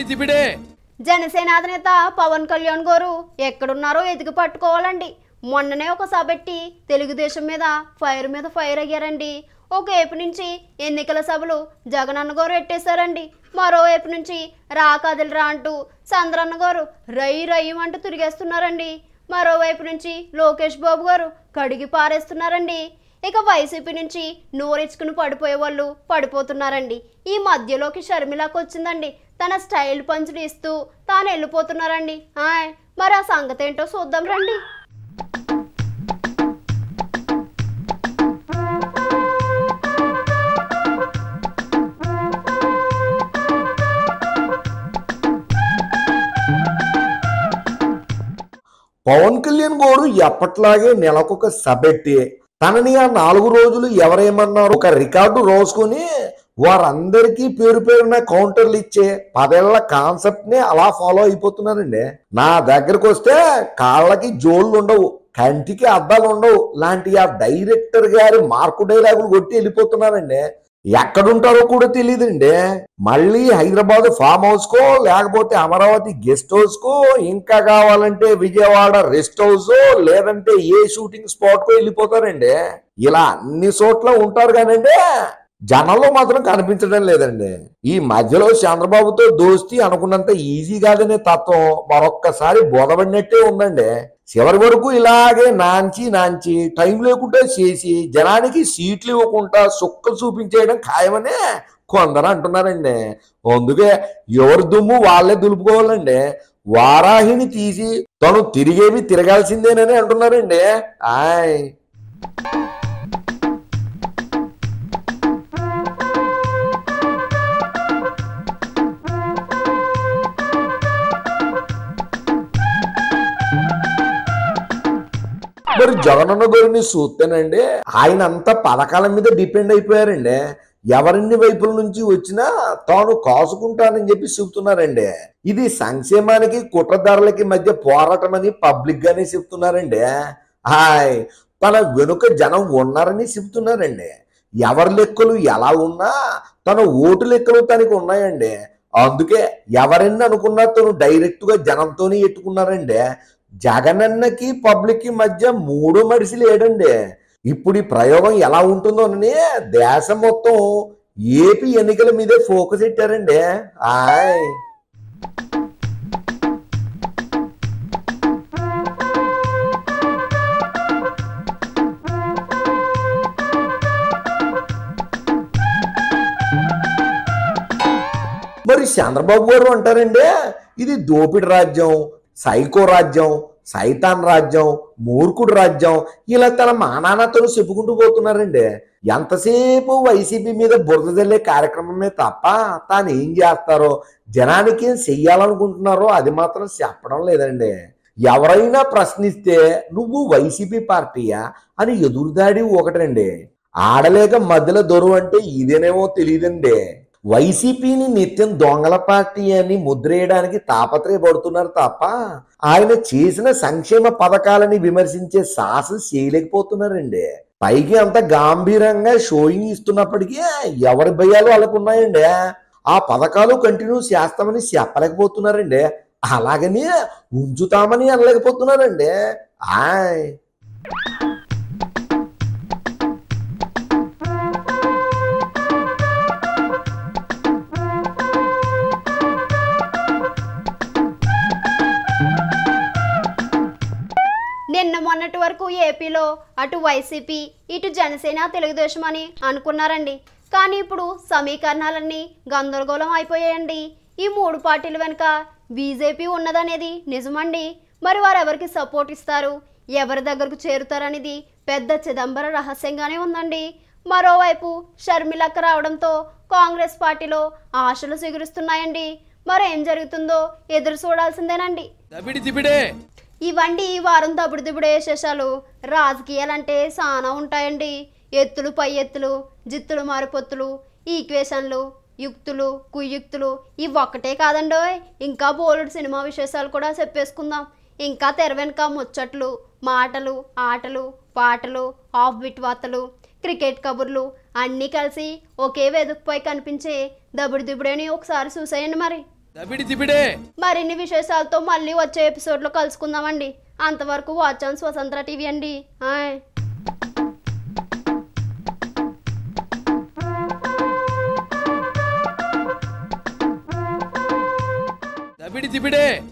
తిబిడే జనసేన అధినేత పవన్ కళ్యాణ్ గారు ఎక్కడున్నారో ఎదిగి పట్టుకోవాలండి. మొన్ననే ఒక సభెట్టి తెలుగుదేశం మీద ఫైర్ అయ్యారండి. ఒకవైపు నుంచి ఎన్నికల సభలు జగనన్న గారు ఎట్టేశారండి. మరోవైపు నుంచి రా కదిలిరా అంటూ చంద్రన్న గారు రయ్యం అంటూ తిరిగేస్తున్నారండి. మరోవైపు నుంచి లోకేష్ బాబు గారు కడిగి పారేస్తున్నారండి. ఇక వైసీపీ నుంచి నోరెచ్చుకుని పడిపోయే వాళ్ళు పడిపోతున్నారండి. ఈ మధ్యలోకి షర్మిలకు వచ్చిందండి. తన స్టైల్ పంచులు ఇస్తూ తాను వెళ్ళిపోతున్నారండి. మరి ఆ సంగతి ఏంటో చూద్దాం రండి. పవన్ కళ్యాణ్ గారు ఎప్పట్లాగే నెలకొక సభెట్టి తనని ఆ 4 రోజులు ఎవరేమన్నారు ఒక రికార్డు రోజుకొని వారందరికీ పేరున కౌంటర్లు ఇచ్చే 10 ఏళ్ల కాన్సెప్ట్ ని అలా ఫాలో అయిపోతున్నారండి. నా దగ్గరకు వస్తే కాళ్ళకి జోళ్ళు ఉండవు, కంటికి అద్దాలు ఉండవు లాంటి ఆ డైరెక్టర్ గారి మార్కు డైలాగులు కొట్టి వెళ్ళిపోతున్నారండి. ఎక్కడుంటారో కూడా తెలియదండి. మళ్ళీ హైదరాబాద్ ఫామ్ హౌస్ కో లేకపోతే అమరావతి గెస్ట్ హౌస్ కో ఇంకా కావాలంటే విజయవాడ రెస్ట్ హౌస్ లేదంటే ఏ షూటింగ్ స్పాట్ కో వెళ్ళిపోతారండి. ఇలా అన్ని చోట్ల ఉంటారు కానండి జనంలో మాత్రం కనిపించడం లేదండి. ఈ మధ్యలో చంద్రబాబుతో దోస్తి అనుకున్నంత ఈజీ కాదనే తత్వం మరొక్కసారి బోధపడినట్టే ఉందండి. చివరి వరకు ఇలాగే నాంచి టైం లేకుండా చేసి జనానికి సీట్లు ఇవ్వకుండా సుక్కలు చూపించేయడం ఖాయమనే కొందరు అంటున్నారండి. అందుకే ఎవరి దుమ్ము వాళ్ళే దులుపుకోవాలండి. వారాహిని తీసి తను తిరిగేవి తిరగాల్సిందేనని అంటున్నారండి. మరి జగనన్న గారిని చూస్తేనండి ఆయన అంతా పథకాల మీద డిపెండ్ అయిపోయారండి. ఎవరిన్ని వైపుల నుంచి వచ్చినా తాను కాసుకుంటానని చెప్పి చెబుతున్నారండి. ఇది సంక్షేమానికి కుట్రదారులకి మధ్య పోరాటం అని పబ్లిక్ గానే చెప్తున్నారండి. తన వెనుక జనం ఉన్నారని చెబుతున్నారండి. ఎవరి లెక్కలు ఎలా ఉన్నా తన ఓటు లెక్కలు తనకి ఉన్నాయండి. అందుకే ఎవరిని అనుకున్నా తను డైరెక్ట్ గా జనంతోనే ఎట్టుకున్నారండి. జగనన్నకి పబ్లిక్ కి మధ్య 3 మడిసి లేడండి. ఇప్పుడు ఈ ప్రయోగం ఎలా ఉంటుందోనని దేశం మొత్తం ఏపీ ఎన్నికల మీదే ఫోకస్ పెట్టారండి. మరి చంద్రబాబు గారు అంటారండి ఇది దోపిడి రాజ్యం, సైకో రాజ్యం, సైతాన్ రాజ్యం, మూర్ఖుడు రాజ్యం, ఇలా తన మానాన్నతను చెప్పుకుంటూ పోతున్నారండి. ఎంతసేపు వైసీపీ మీద బురద జల్లే కార్యక్రమమే తప్ప తాను ఏం చేస్తారో జనానికి ఏం చెయ్యాలనుకుంటున్నారో అది మాత్రం చెప్పడం లేదండి. ఎవరైనా ప్రశ్నిస్తే నువ్వు వైసీపీ పార్టీయా అని ఎదురుదాడి ఒకటండి. ఆడలేక మధ్యలో దొరువు అంటే ఇదేనేమో తెలియదండి. వైసీపీని నిత్యం దొంగల పార్టీ అని ముద్రేయడానికి తాపత్రయపడుతున్నారు తప్ప ఆయన చేసిన సంక్షేమ పథకాలని విమర్శించే సాహసం చేయలేకపోతున్నారండి. పైకి అంత గాంభీరంగా షోయింగ్ ఇస్తున్నప్పటికీ ఎవరి భయాలు వాళ్ళకున్నాయండి. ఆ పథకాలు కంటిన్యూ చేస్తామని చెప్పలేకపోతున్నారండి. అలాగని ఉంచుతామని అనలేకపోతున్నారండి. నిన్న మొన్నటి వరకు ఏపీలో అటు వైసీపీ ఇటు జనసేన తెలుగుదేశం అని అనుకున్నారండి. కానీ ఇప్పుడు సమీకరణాలన్నీ గందరగోళం అయిపోయాయండి. ఈ 3 పార్టీల వెనుక బీజేపీ ఉన్నదనేది నిజమండి. మరి వారు ఎవరికి సపోర్ట్ ఇస్తారు, ఎవరి దగ్గరకు చేరుతారనేది పెద్ద చిదంబర రహస్యంగానే ఉందండి. మరోవైపు షర్మిలక్క రావడంతో కాంగ్రెస్ పార్టీలో ఆశలు సిగురుస్తున్నాయండి. మరేం జరుగుతుందో ఎదురు చూడాల్సిందేనండి. ఇవండి ఈ వారం దబుడిదిబుడే విశేషాలు. రాజకీయాలంటే చాలా ఉంటాయండి. ఎత్తులు పై ఎత్తులు, జిత్తులు మారిపొత్తులు, ఈక్వేషన్లు, యుక్తులు కుయుక్తులు ఇవి ఒక్కటే కాదండో, ఇంకా బోలెడు సినిమా విశేషాలు కూడా చెప్పేసుకుందాం. ఇంకా తెర వెనుక ముచ్చట్లు, మాటలు, ఆటలు, పాటలు, ఆఫ్ బిట్ వార్తలు, క్రికెట్ కబుర్లు అన్నీ కలిసి ఒకే వేదికపై కనిపించే దబుడిదిబుడేని ఒకసారి చూసేయండి మరి. మరిన్ని విశేషాలతో మళ్ళీ వచ్చే ఎపిసోడ్లో కలుసుకుందామండి. అంతవరకు వాచ్ ఆన్ స్వతంత్ర టీవీ అండి. తిబిడే